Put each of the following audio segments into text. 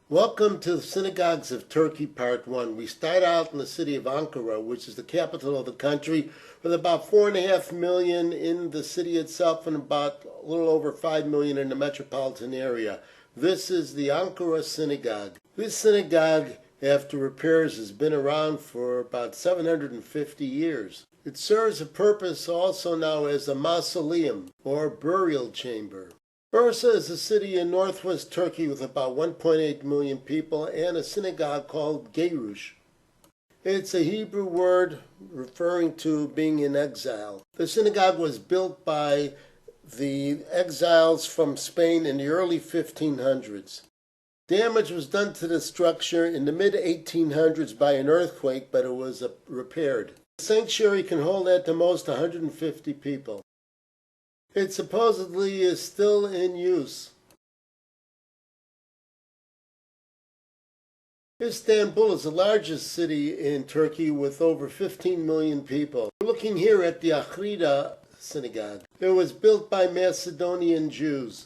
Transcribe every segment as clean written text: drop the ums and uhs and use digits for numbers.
Welcome to the Synagogues of Turkey, Part 1. We start out in the city of Ankara, which is the capital of the country, with about 4.5 million in the city itself and about a little over 5 million in the metropolitan area. This is the Ankara Synagogue. This synagogue, after repairs, has been around for about 750 years. It serves a purpose also now as a mausoleum, or burial chamber. Bursa is a city in northwest Turkey with about 1.8 million people and a synagogue called Gerush. It's a Hebrew word referring to being in exile. The synagogue was built by the exiles from Spain in the early 1500s. Damage was done to the structure in the mid-1800s by an earthquake, but it was repaired. The sanctuary can hold at the most 150 people. It supposedly is still in use. Istanbul is the largest city in Turkey with over 15 million people. We're looking here at the Akhrida synagogue. It was built by Macedonian Jews.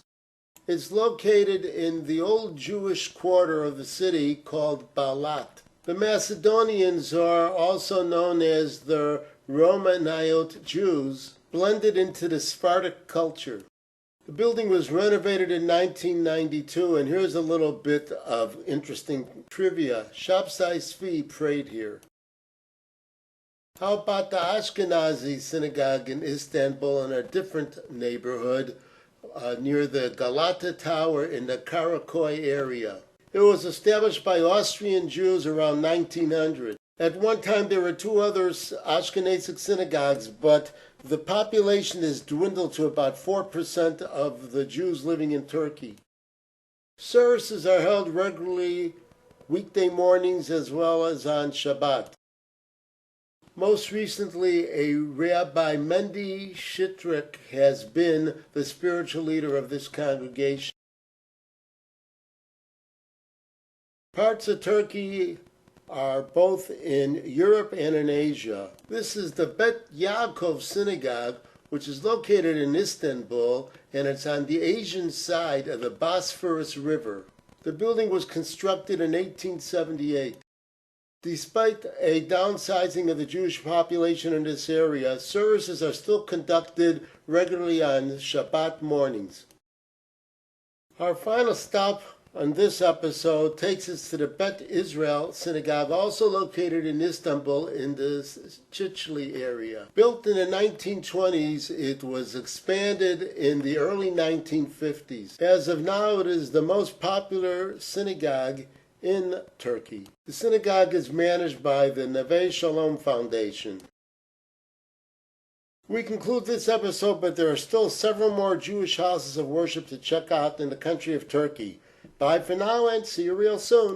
It's located in the old Jewish quarter of the city called Balat. The Macedonians are also known as the Romaniote Jews, blended into the Sephardic culture. The building was renovated in 1992, and here's a little bit of interesting trivia. Shabtai Tzvi prayed here. How about the Ashkenazi synagogue in Istanbul in a different neighborhood near the Galata Tower in the Karakoy area? It was established by Austrian Jews around 1900. At one time there were two other Ashkenazic synagogues, but the population has dwindled to about 4% of the Jews living in Turkey. Services are held regularly weekday mornings as well as on Shabbat. Most recently, a Rabbi Mendy Shitrik has been the spiritual leader of this congregation. Parts of Turkey are both in Europe and in Asia. This is the Bet Yaakov Synagogue, which is located in Istanbul, and it's on the Asian side of the Bosphorus River. The building was constructed in 1878. Despite a downsizing of the Jewish population in this area, services are still conducted regularly on Shabbat mornings. Our final stop on this episode takes us to the Bet Israel Synagogue, also located in Istanbul in the Chichli area. Built in the 1920s, it was expanded in the early 1950s. As of now, it is the most popular synagogue in Turkey. The synagogue is managed by the Neve Shalom Foundation. We conclude this episode, but there are still several more Jewish houses of worship to check out in the country of Turkey. Bye for now and see you real soon.